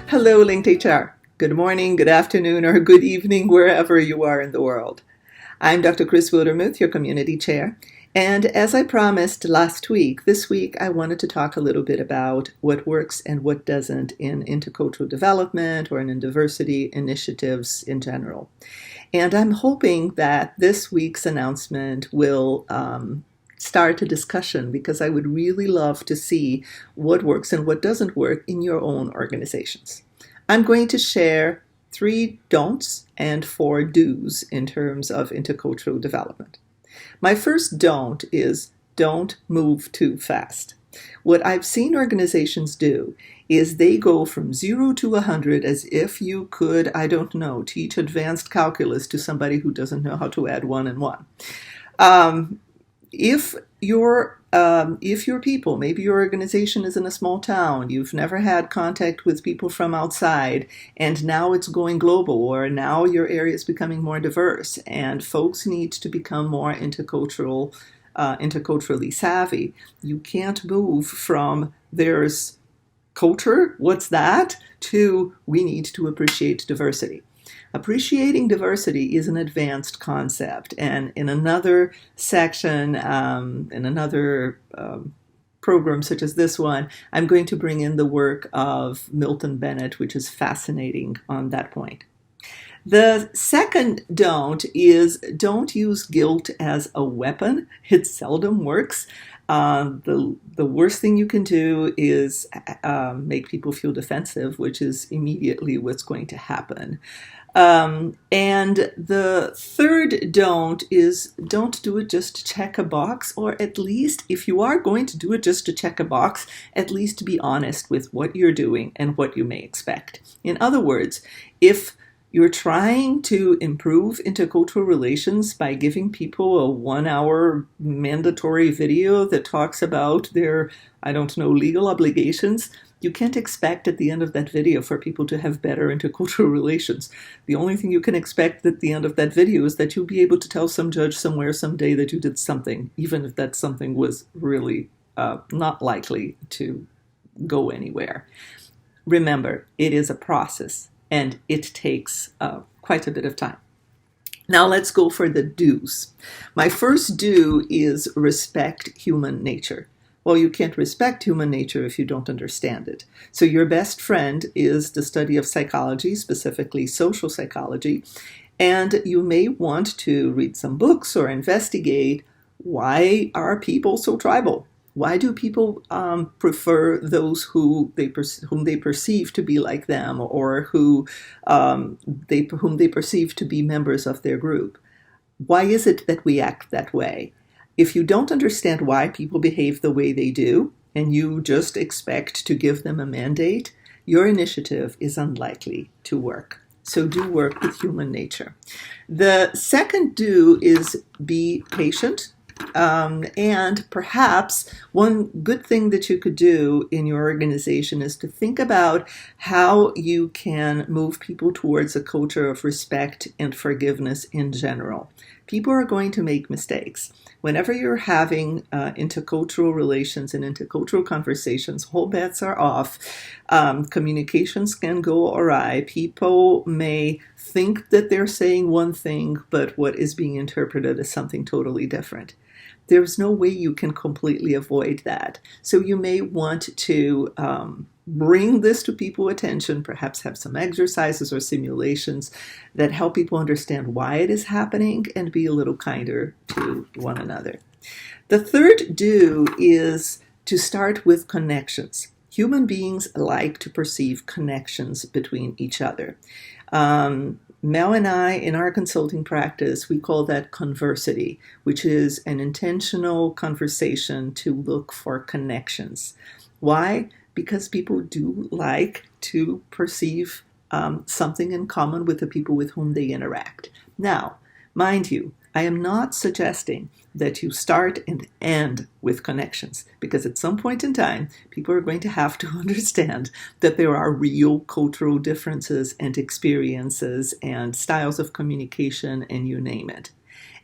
Hello, Linked HR. Good morning, good afternoon, or good evening, wherever you are in the world. I'm Dr. Chris Wildermuth, your community chair. And as I promised last week, this week I wanted to talk a little bit about what works and what doesn't in intercultural development or in diversity initiatives in general. And I'm hoping that this week's announcement will start a discussion because I would really love to see what works and what doesn't work in your own organizations. I'm going to share 3 don'ts and 4 do's in terms of intercultural development. My first don't is don't move too fast. What I've seen organizations do is they go from 0 to 100 as if you could, I don't know, teach advanced calculus to somebody who doesn't know how to add 1 and 1. If your people, maybe your organization is in a small town, you've never had contact with people from outside, and now it's going global, or now your area is becoming more diverse, and folks need to become more interculturally savvy, you can't move from there's culture, what's that, to we need to appreciate diversity. Appreciating diversity is an advanced concept, and in another section, in another program such as this one, I'm going to bring in the work of Milton Bennett, which is fascinating on that point. The second don't is don't use guilt as a weapon. It seldom works. The worst thing you can do is make people feel defensive, which is immediately what's going to happen. And the third don't is don't do it just to check a box, or at least if you are going to do it just to check a box, at least be honest with what you're doing and what you may expect. In other words, if you're trying to improve intercultural relations by giving people a 1-hour mandatory video that talks about their, I don't know, legal obligations, you can't expect at the end of that video for people to have better intercultural relations. The only thing you can expect at the end of that video is that you'll be able to tell some judge somewhere someday that you did something, even if that something was really not likely to go anywhere. Remember, it is a process, and it takes quite a bit of time. Now let's go for the do's. My first do is respect human nature. Well, you can't respect human nature if you don't understand it. So your best friend is the study of psychology, specifically social psychology, and you may want to read some books or investigate why are people so tribal? Why do people prefer those whom they perceive to be like them, or whom they perceive to be members of their group? Why is it that we act that way? If you don't understand why people behave the way they do, and you just expect to give them a mandate, your initiative is unlikely to work. So do work with human nature. The second do is be patient. And perhaps one good thing that you could do in your organization is to think about how you can move people towards a culture of respect and forgiveness in general. People are going to make mistakes. Whenever you're having intercultural relations and intercultural conversations, whole bets are off. Communications can go awry. People may think that they're saying one thing, but what is being interpreted is something totally different. There's no way you can completely avoid that. So you may want to bring this to people's attention, perhaps have some exercises or simulations that help people understand why it is happening and be a little kinder to one another. The third do is to start with connections. Human beings like to perceive connections between each other. Mel and I, in our consulting practice, we call that conversity, which is an intentional conversation to look for connections. Why? Because people do like to perceive something in common with the people with whom they interact. Now, mind you, I am not suggesting that you start and end with connections, because at some point in time, people are going to have to understand that there are real cultural differences and experiences and styles of communication, and you name it.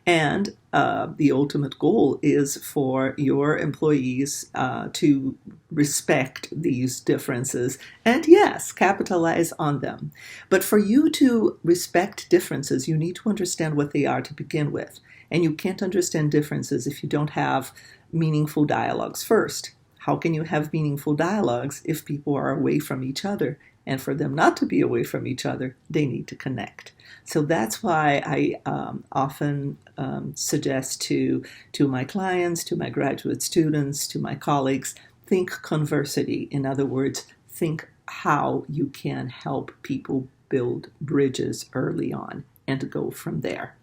And the ultimate goal is for your employees to respect these differences and, yes, capitalize on them. But for you to respect differences, you need to understand what they are to begin with. And you can't understand differences if you don't have meaningful dialogues first. How can you have meaningful dialogues if people are away from each other? And for them not to be away from each other, they need to connect. So that's why I often suggest to my clients, to my graduate students, to my colleagues, think conversity. In other words, think how you can help people build bridges early on and go from there.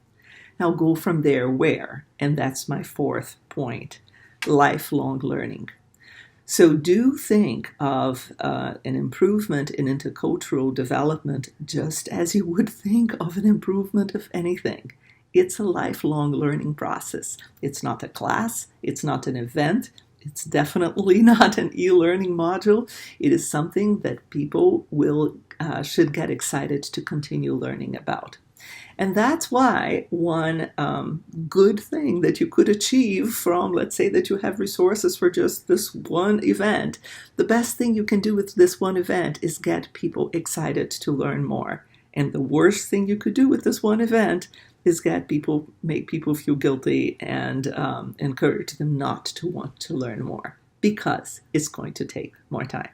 Now go from there where? And that's my fourth point, lifelong learning. So do think of an improvement in intercultural development just as you would think of an improvement of anything. It's a lifelong learning process. It's not a class. It's not an event. It's definitely not an e-learning module. It is something that people should get excited to continue learning about. And that's why one good thing that you could achieve from, let's say that you have resources for just this one event, the best thing you can do with this one event is get people excited to learn more. And the worst thing you could do with this one event is make people feel guilty and encourage them not to want to learn more, because it's going to take more time.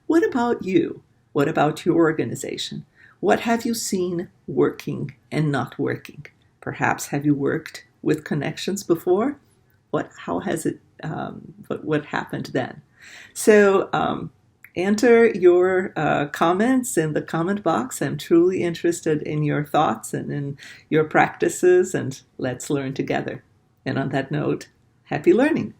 What about you? What about your organization? What have you seen working and not working? Perhaps have you worked with connections before? How has it, what happened then? So enter your comments in the comment box. I'm truly interested in your thoughts and in your practices, and let's learn together. And on that note, happy learning.